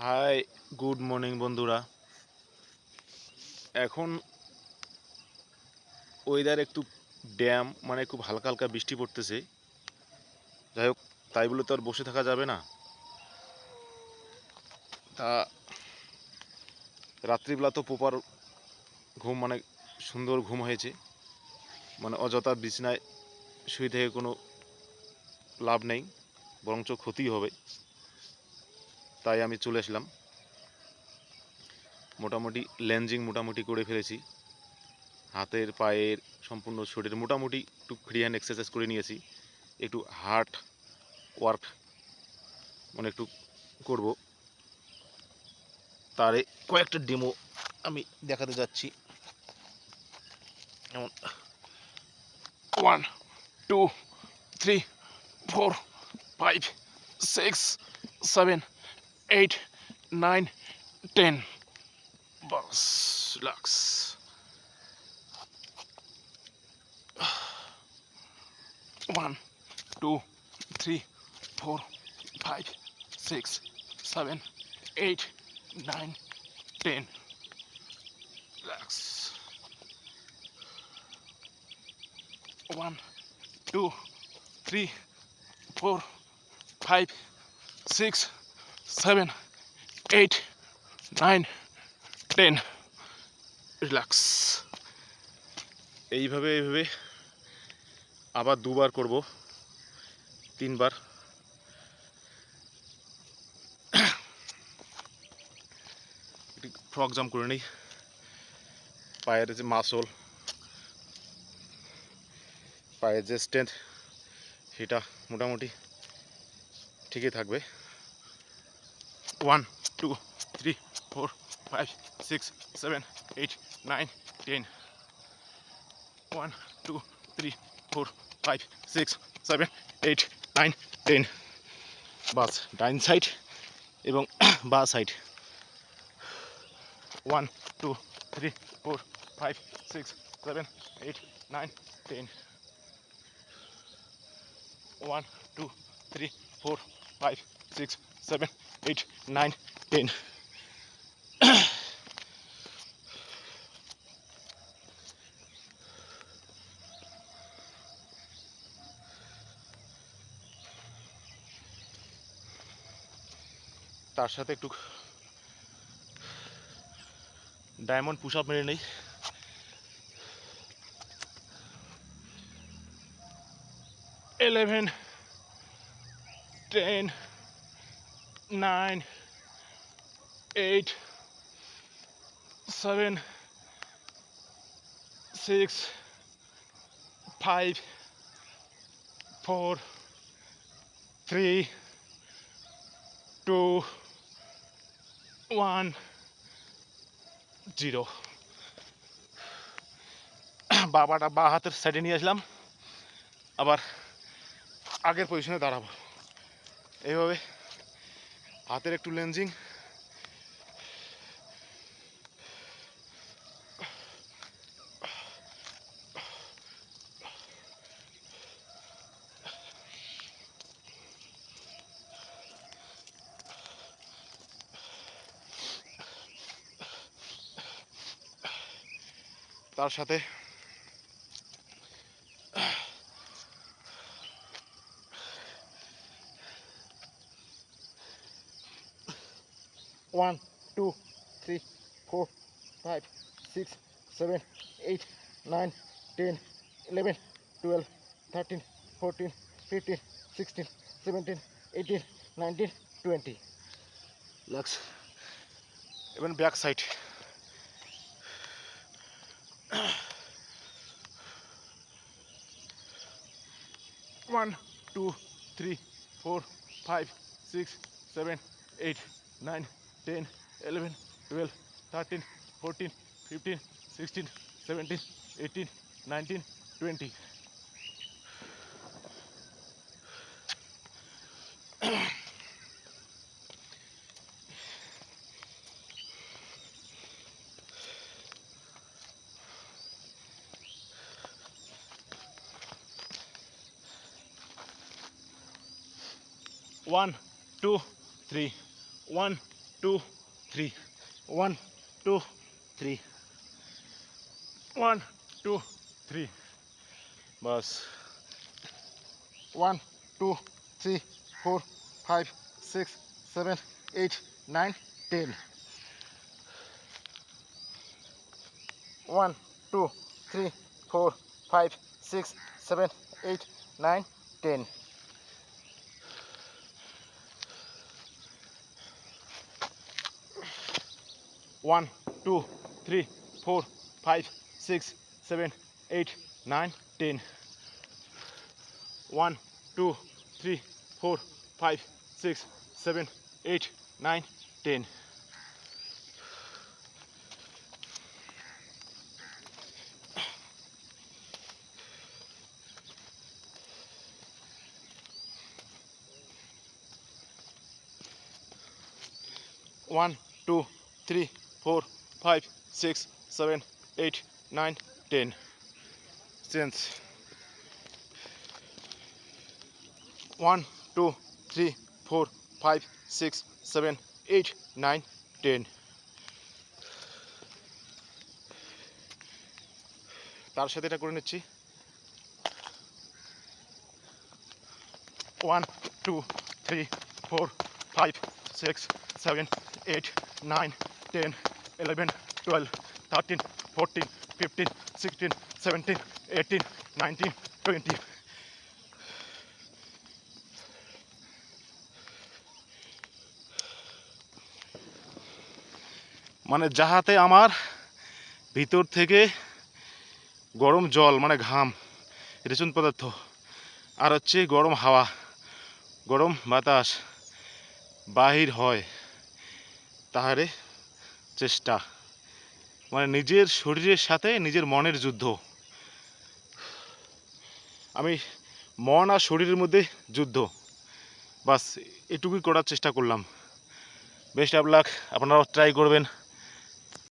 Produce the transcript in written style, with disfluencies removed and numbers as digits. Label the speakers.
Speaker 1: High, good morning বন্ধুরা। এখন weather একটু ড্যাম, মানে খুব হালকা হালকা বৃষ্টি পড়তেছে। যাই হোক, তাই বলে তো আর বসে থাকা যাবে না। তা রাত্রিবেলা তো প্রপার ঘুম, মানে সুন্দর ঘুম হয়েছে। মানে অযথা বিছানায় শুয়ে থেকে কোনো লাভ নেই, বরঞ্চ ক্ষতি হবে। তাই আমি চলে আসলাম। মোটামুটি লেন্সিং মোটামুটি করে ফেলেছি। হাতের পায়ের সম্পূর্ণ শরীর মোটামুটি একটু ফ্রি হ্যান্ড এক্সারসাইজ করে নিয়েছি। একটু হার্ট ওয়ার্ক মানে একটু করব। তারে কয়েকটা ডেমো আমি দেখাতে যাচ্ছি। যেমন 1 2 3 4 5 6 7 8 9 10 বাস রিল্যাক্স। 1 2 3 4 5 6 7 8 9 10 রিল্যাক্স। 1 2 3 4 5 6 7 8 9 10 রিল্যাক্স। এইভাবে আবার দুবার করব, 3বার। একটি ফ্রক জাম্প করে নিই। পায়ের যে মাসল, পায়ের যে স্ট্রেংথ, সেটা মোটামুটি ঠিকই থাকবে। 1 2 3 4 5 6 7 8 9 10 1 2 3 4 5 6 7 8 9 10 বাস ডাইন সাইড এবং বা সাইড। 1 2 3 4 5 6 7 8 9 10 1 2 3 4 5 6 7 8 9 10 তার সাথে একটু ডায়মন্ড পুশ আপ মেরে নেই। 11 10 9 8 7 6 5 4 3 2 1 0। বাবাটা বা হাতের সাইডে নিয়ে আসলাম, আবার আগের পজিশনে দাঁড়াবো। এইভাবে হাতের একটু লেন্সিং, তার সাথে 1 2 3 4 5 6 7 8 9 10 11 12 13 14 15 16 17 18 19 20 লাক্স। এবং ব্যাক সাইড। 1 2 3 4 5 6 7 8 9 10 11 12 13 14 15 16 17 18 19 20 1 2 3 1 2 3 1 2 3 1 2 3 বাস 1 2 3 4 5 6 7 8 9 10 1 2 3 4 5 6 7 8 9 10 1 2 3 4 5 6 7 8 9 10 1 2 3 4 5 6 7 8 9 10 1 2 3 4 5 6 7 8 9 10 Sense 1 2 3 4 5 6 7 8 9 10 তার সাথে এটা করে নিচ্ছি 1 2 3 4 5 6 7 8 9 10 11 12 13 14 15 16 17 18 19 20 মানে যাহাতে আমার ভিতর থেকে গরম জল মানে ঘাম রেচন পদার্থ আর হচ্ছে গরম হাওয়া গরম বাতাস বাহির হয় তাহারে চেষ্টা মানে নিজের শরীরের সাথে নিজের মনের যুদ্ধ আমি মন আর শরীরের মধ্যে যুদ্ধ বাস এটুকুই করার চেষ্টা করলাম বেস্ট অফ লাক আপনারাও ট্রাই করবেন